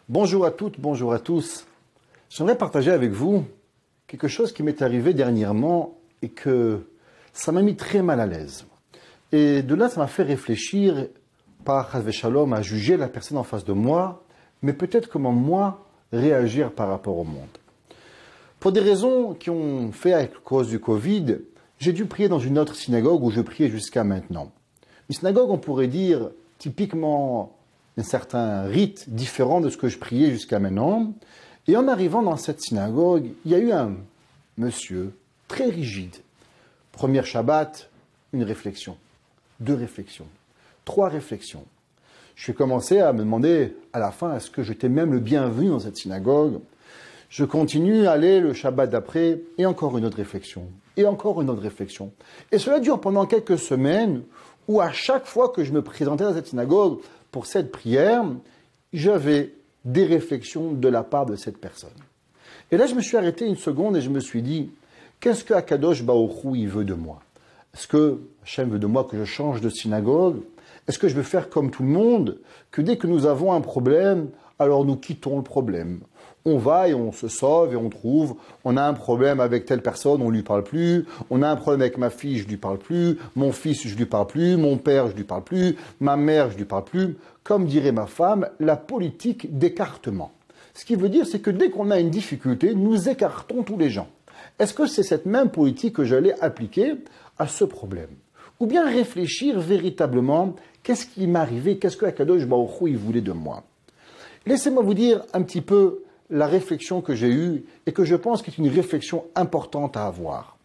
Bonjour à toutes, bonjour à tous. J'aimerais partager avec vous quelque chose qui m'est arrivé dernièrement et que ça m'a mis très mal à l'aise. Et de là, ça m'a fait réfléchir, pas Chas v'Shalom, à juger la personne en face de moi, mais peut-être comment moi réagir par rapport au monde. Pour des raisons qui ont fait à cause du Covid, j'ai dû prier dans une autre synagogue où je priais jusqu'à maintenant. Une synagogue, on pourrait dire, typiquement un certain rite différent de ce que je priais jusqu'à maintenant. Et en arrivant dans cette synagogue, il y a eu un monsieur très rigide. Première Shabbat, une réflexion. 2 réflexions. 3 réflexions. Je suis commencé à me demander à la fin, est-ce que j'étais même le bienvenu dans cette synagogue? Je continue à aller le Shabbat d'après, et encore une autre réflexion. Et encore une autre réflexion. Et cela dure pendant quelques semaines, où à chaque fois que je me présentais dans cette synagogue pour cette prière, j'avais des réflexions de la part de cette personne. Et là, je me suis arrêté une seconde et je me suis dit, qu'est-ce que Akadosh Baruch Hu, il veut de moi? Est-ce que Hachem veut de moi que je change de synagogue? Est-ce que je veux faire comme tout le monde, que dès que nous avons un problème, alors nous quittons le problème? On va et on se sauve et on trouve, on a un problème avec telle personne, on ne lui parle plus, on a un problème avec ma fille, je ne lui parle plus, mon fils, je ne lui parle plus, mon père, je ne lui parle plus, ma mère, je ne lui parle plus. Comme dirait ma femme, la politique d'écartement. Ce qui veut dire, c'est que dès qu'on a une difficulté, nous écartons tous les gens. Est-ce que c'est cette même politique que j'allais appliquer à ce problème? Ou bien réfléchir véritablement, qu'est-ce qui m'arrivait, qu'est-ce que Akadosh Baruch Hu, il voulait de moi? Laissez-moi vous dire un petit peu la réflexion que j'ai eue et que je pense qu'est une réflexion importante à avoir.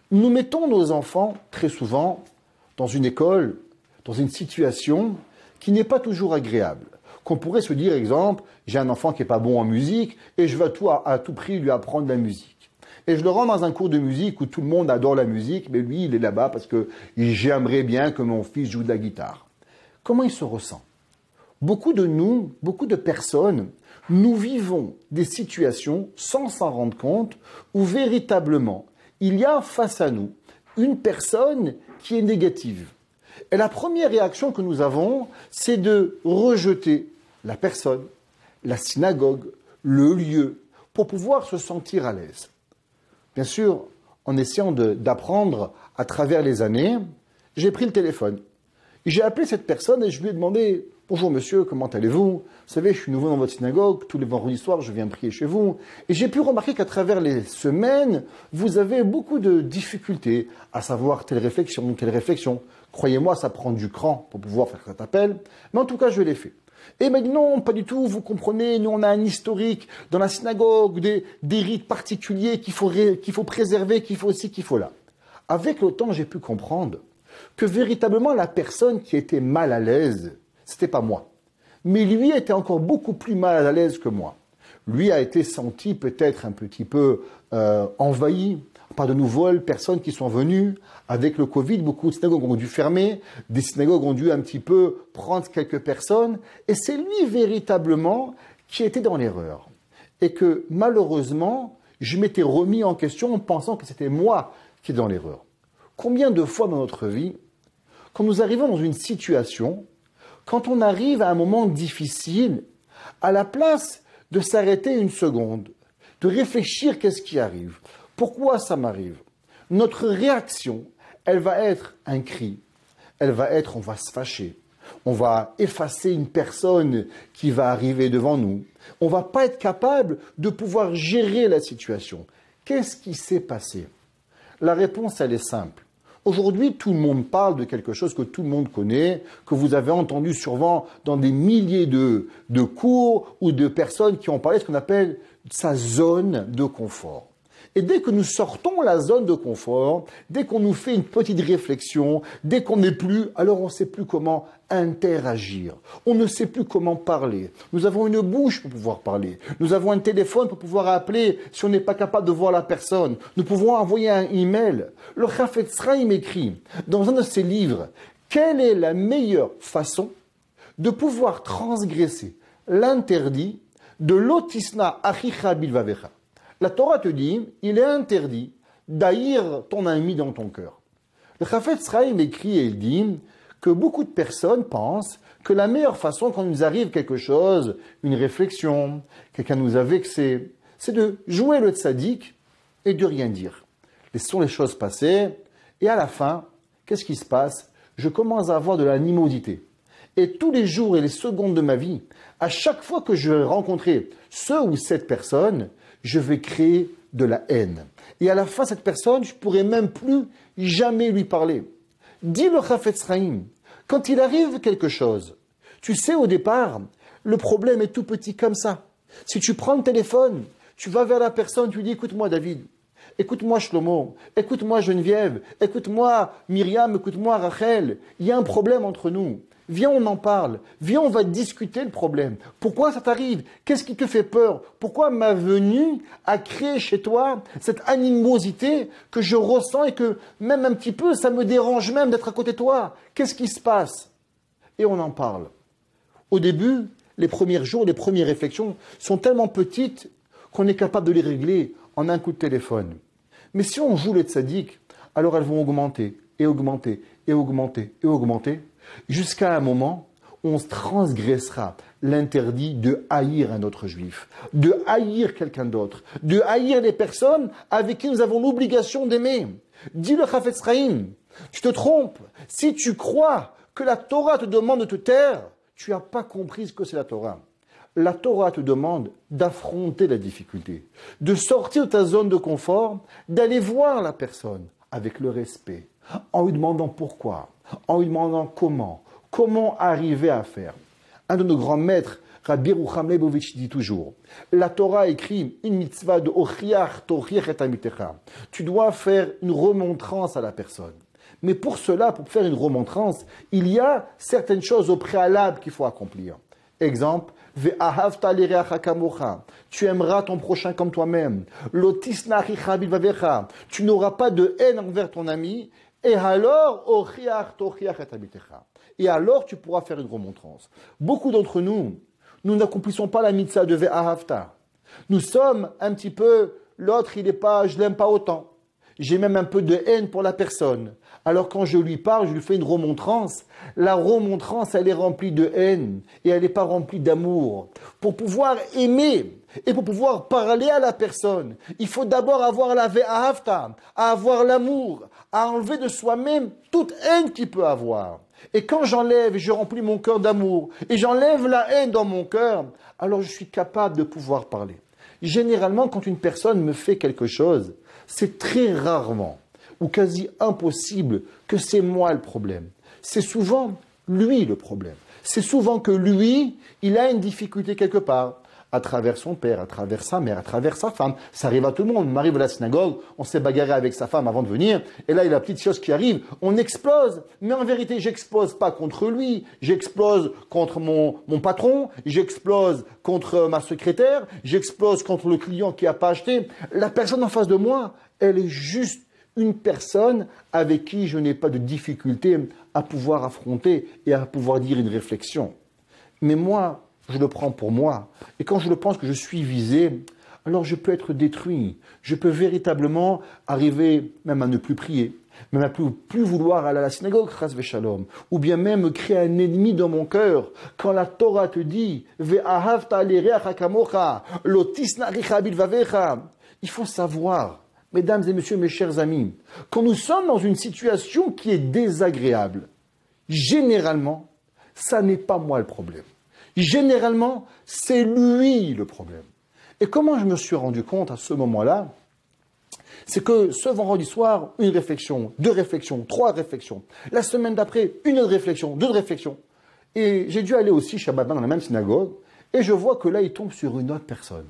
Nous mettons nos enfants très souvent dans une école, dans une situation qui n'est pas toujours agréable. Qu'on pourrait se dire, exemple, j'ai un enfant qui n'est pas bon en musique et je veux à tout prix lui apprendre la musique. Et je le rends dans un cours de musique où tout le monde adore la musique, mais lui, il est là-bas parce que j'aimerais bien que mon fils joue de la guitare. Comment il se ressent? Beaucoup de nous, beaucoup de personnes, nous vivons des situations sans s'en rendre compte où véritablement il y a face à nous une personne qui est négative. Et la première réaction que nous avons, c'est de rejeter la personne, la synagogue, le lieu, pour pouvoir se sentir à l'aise. Bien sûr, en essayant d'apprendre à travers les années, j'ai pris le téléphone. J'ai appelé cette personne et je lui ai demandé « Bonjour monsieur, comment allez-vous? Vous savez, je suis nouveau dans votre synagogue, tous les vendredis soirs, je viens prier chez vous. » Et j'ai pu remarquer qu'à travers les semaines, vous avez beaucoup de difficultés à savoir telle réflexion. Croyez-moi, ça prend du cran pour pouvoir faire cet appel. Mais en tout cas, je l'ai fait. Et il m'a dit non, pas du tout, vous comprenez, nous on a un historique dans la synagogue, des rites particuliers qu'il faut préserver, qu'il faut ci, qu'il faut là. Avec le temps, j'ai pu comprendre que véritablement la personne qui était mal à l'aise, c'était pas moi. Mais lui était encore beaucoup plus mal à l'aise que moi. Lui a été senti peut-être un petit peu envahi par de nouvelles personnes qui sont venues. Avec le Covid, beaucoup de synagogues ont dû fermer, des synagogues ont dû un petit peu prendre quelques personnes. Et c'est lui véritablement qui était dans l'erreur. Et que malheureusement, je m'étais remis en question en pensant que c'était moi qui étais dans l'erreur. Combien de fois dans notre vie, quand nous arrivons dans une situation, quand on arrive à un moment difficile, à la place de s'arrêter une seconde, de réfléchir qu'est-ce qui arrive, pourquoi ça m'arrive, notre réaction, elle va être un cri, elle va être on va se fâcher, on va effacer une personne qui va arriver devant nous, on ne va pas être capable de pouvoir gérer la situation. Qu'est-ce qui s'est passé? La réponse, elle est simple. Aujourd'hui, tout le monde parle de quelque chose que tout le monde connaît, que vous avez entendu souvent dans des milliers de cours ou de personnes qui ont parlé de ce qu'on appelle sa zone de confort. Et dès que nous sortons la zone de confort, dès qu'on nous fait une petite réflexion, dès qu'on n'est plus, alors on ne sait plus comment interagir. On ne sait plus comment parler. Nous avons une bouche pour pouvoir parler. Nous avons un téléphone pour pouvoir appeler si on n'est pas capable de voir la personne. Nous pouvons envoyer un email. Le Chafetz Chaim écrit dans un de ses livres, quelle est la meilleure façon de pouvoir transgresser l'interdit de l'otisna achicha bilvavecha. La Torah te dit, il est interdit d'haïr ton ami dans ton cœur. Le Chafetz Chaim écrit et il dit que beaucoup de personnes pensent que la meilleure façon quand il nous arrive quelque chose, une réflexion, quelqu'un nous a vexé, c'est de jouer le tzaddik et de rien dire. Laissons les choses passer et à la fin, qu'est-ce qui se passe? Je commence à avoir de l'animosité. Et tous les jours et les secondes de ma vie, à chaque fois que je vais rencontrer ce ou cette personne, je vais créer de la haine. Et à la fin, cette personne, je ne pourrai même plus jamais lui parler. Dit le Chafetz Chaim, quand il arrive quelque chose, tu sais au départ, le problème est tout petit comme ça. Si tu prends le téléphone, tu vas vers la personne, tu lui dis, écoute-moi David, écoute-moi Shlomo, écoute-moi Geneviève, écoute-moi Myriam, écoute-moi Rachel, il y a un problème entre nous. Viens, on en parle. Viens, on va discuter le problème. Pourquoi ça t'arrive? Qu'est-ce qui te fait peur? Pourquoi ma venue a créé chez toi cette animosité que je ressens et que même un petit peu, ça me dérange même d'être à côté de toi? Qu'est-ce qui se passe? Et on en parle. Au début, les premiers jours, les premières réflexions sont tellement petites qu'on est capable de les régler en un coup de téléphone. Mais si on joue les tzaddik, alors elles vont augmenter, et augmenter, et augmenter, et augmenter, jusqu'à un moment où on transgressera l'interdit de haïr un autre juif, de haïr quelqu'un d'autre, de haïr les personnes avec qui nous avons l'obligation d'aimer. Dis le Chafetz Chaim, tu te trompes. Si tu crois que la Torah te demande de te taire, tu n'as pas compris ce que c'est la Torah. La Torah te demande d'affronter la difficulté, de sortir de ta zone de confort, d'aller voir la personne avec le respect, en lui demandant pourquoi, en lui demandant comment arriver à faire. Un de nos grands maîtres, Rabbi Yerucham Leibovitch, dit toujours, la Torah écrit une mitzvah de Ochiach Tochiach et Amitecha. Tu dois faire une remontrance à la personne. Mais pour cela, pour faire une remontrance, il y a certaines choses au préalable qu'il faut accomplir. Exemple, Ve'ahavta lireacha kamocha. Tu aimeras ton prochain comme toi-même. Lotisna achicha bilvavecha. Tu n'auras pas de haine envers ton ami. Et alors, ochiach tochiach et habitecha. Et alors, tu pourras faire une remontrance. Beaucoup d'entre nous, nous n'accomplissons pas la mitzvah de Ve'ahavta. Nous sommes un petit peu, l'autre, il est pas, je l'aime pas autant. J'ai même un peu de haine pour la personne. Alors quand je lui parle, je lui fais une remontrance. La remontrance, elle est remplie de haine et elle n'est pas remplie d'amour. Pour pouvoir aimer et pour pouvoir parler à la personne, il faut d'abord avoir la ve'ahavta, à avoir l'amour, à enlever de soi-même toute haine qu'il peut avoir. Et quand j'enlève et je remplis mon cœur d'amour et j'enlève la haine dans mon cœur, alors je suis capable de pouvoir parler. Généralement, quand une personne me fait quelque chose, c'est très rarement ou quasi impossible que c'est moi le problème. C'est souvent lui le problème. C'est souvent que lui, il a une difficulté quelque part, à travers son père, à travers sa mère, à travers sa femme. Ça arrive à tout le monde. On arrive à la synagogue, on s'est bagarré avec sa femme avant de venir, et là, il y a la petite chose qui arrive, on explose. Mais en vérité, j'explose pas contre lui, j'explose contre mon patron, j'explose contre ma secrétaire, j'explose contre le client qui n'a pas acheté. La personne en face de moi, elle est juste une personne avec qui je n'ai pas de difficulté à pouvoir affronter et à pouvoir dire une réflexion. Mais moi, je le prends pour moi. Et quand je le pense que je suis visé, alors je peux être détruit. Je peux véritablement arriver même à ne plus prier, même à plus vouloir aller à la synagogue, chas v'shalom, ou bien même créer un ennemi dans mon cœur. Quand la Torah te dit, ve'ahavta lireacha kamocha, lo tisna richa bilvavecha, il faut savoir, mesdames et messieurs, mes chers amis, quand nous sommes dans une situation qui est désagréable, généralement, ça n'est pas moi le problème. Généralement, c'est lui le problème. Et comment je me suis rendu compte à ce moment-là? C'est que ce vendredi soir, une réflexion, 2 réflexions, 3 réflexions. La semaine d'après, une autre réflexion, 2 réflexions. Et j'ai dû aller aussi Shabbat dans la même synagogue, et je vois que là, il tombe sur une autre personne.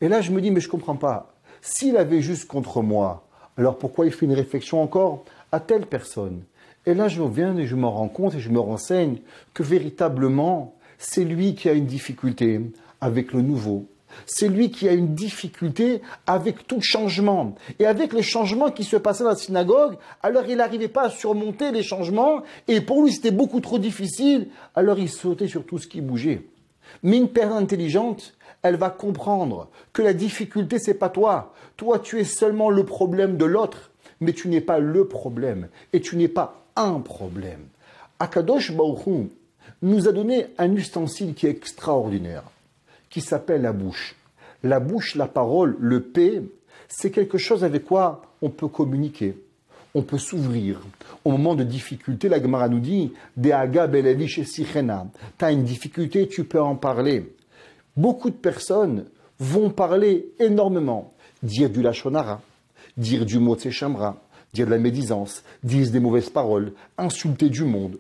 Et là, je me dis, mais je ne comprends pas. S'il avait juste contre moi, alors pourquoi il fait une réflexion encore à telle personne? Et là, je viens et je me rends compte et je me renseigne que véritablement, c'est lui qui a une difficulté avec le nouveau. C'est lui qui a une difficulté avec tout changement. Et avec les changements qui se passaient dans la synagogue, alors il n'arrivait pas à surmonter les changements. Et pour lui, c'était beaucoup trop difficile. Alors il sautait sur tout ce qui bougeait. Mais une personne intelligente, elle va comprendre que la difficulté, c'est pas toi. Toi, tu es seulement le problème de l'autre. Mais tu n'es pas le problème. Et tu n'es pas un problème. Akadosh Baruch Hu nous a donné un ustensile qui est extraordinaire, qui s'appelle la bouche. La bouche, la parole, le P, c'est quelque chose avec quoi on peut communiquer, on peut s'ouvrir. Au moment de difficulté, la Gemara nous dit « De'aga belevi shesichena » tu as une difficulté, tu peux en parler. Beaucoup de personnes vont parler énormément, dire du lachon hara, dire du mot tséchamra, dire de la médisance, dire des mauvaises paroles, insulter du monde.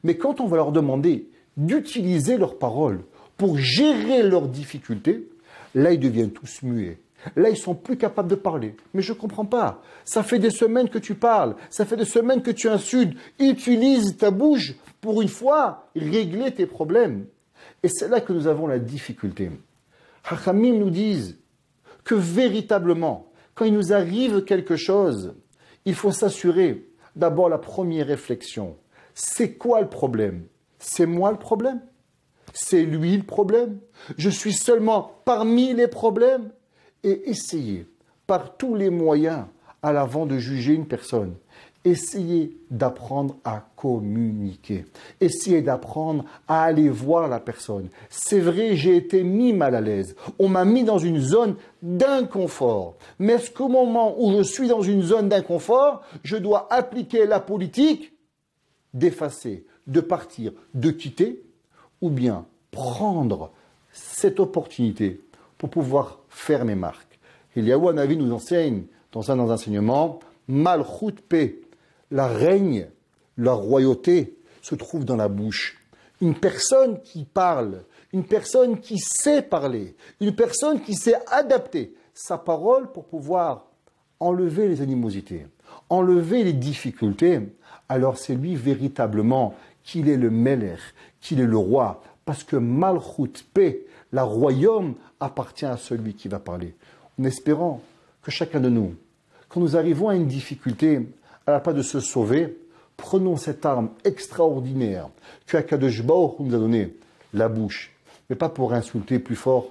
Mais quand on va leur demander d'utiliser leurs paroles pour gérer leurs difficultés, là, ils deviennent tous muets. Là, ils sont plus capables de parler. Mais je ne comprends pas. Ça fait des semaines que tu parles. Ça fait des semaines que tu insultes. Utilise ta bouche pour une fois régler tes problèmes. Et c'est là que nous avons la difficulté. Hachamim nous disent que véritablement, quand il nous arrive quelque chose, il faut s'assurer, d'abord la première réflexion. C'est quoi le problème? C'est moi le problème? C'est lui le problème? Je suis seulement parmi les problèmes? Et essayez, par tous les moyens, à l'avant de juger une personne, essayez d'apprendre à communiquer. Essayez d'apprendre à aller voir la personne. C'est vrai, j'ai été mis mal à l'aise. On m'a mis dans une zone d'inconfort. Mais est-ce qu'au moment où je suis dans une zone d'inconfort, je dois appliquer la politique d'effacer, de partir, de quitter, ou bien prendre cette opportunité pour pouvoir faire mes marques. Eliyahu Hanavi nous enseigne dans un enseignement, Malchut P, la règne, la royauté se trouve dans la bouche. Une personne qui parle, une personne qui sait parler, une personne qui sait adapter sa parole pour pouvoir enlever les animosités, enlever les difficultés, alors c'est lui véritablement qu'il est le Melech, qu'il est le roi, parce que Malchut P, la royaume, appartient à celui qui va parler. En espérant que chacun de nous, quand nous arrivons à une difficulté, à la pas de se sauver, prenons cette arme extraordinaire que Akadosh Baruch Hu nous a donnée, la bouche, mais pas pour insulter plus fort,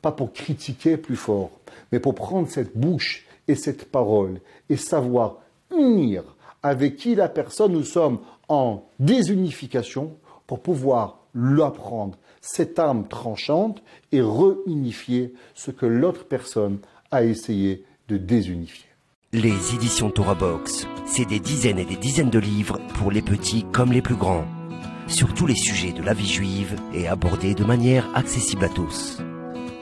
pas pour critiquer plus fort, mais pour prendre cette bouche et cette parole et savoir unir avec qui la personne nous sommes en désunification pour pouvoir l'apprendre, cette arme tranchante, et réunifier ce que l'autre personne a essayé de désunifier. Les éditions Torah Box, c'est des dizaines et des dizaines de livres pour les petits comme les plus grands, sur tous les sujets de la vie juive et abordés de manière accessible à tous.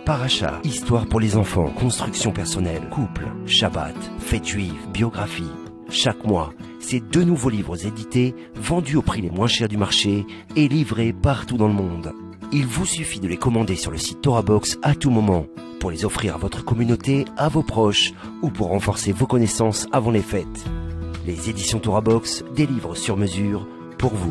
Paracha, histoire pour les enfants, construction personnelle, couple, Shabbat, fête juive, biographie. Chaque mois, c'est 2 nouveaux livres édités, vendus au prix les moins chers du marché et livrés partout dans le monde. Il vous suffit de les commander sur le site Torah Box à tout moment, pour les offrir à votre communauté, à vos proches, ou pour renforcer vos connaissances avant les fêtes. Les éditions Torah Box, des livres sur mesure pour vous.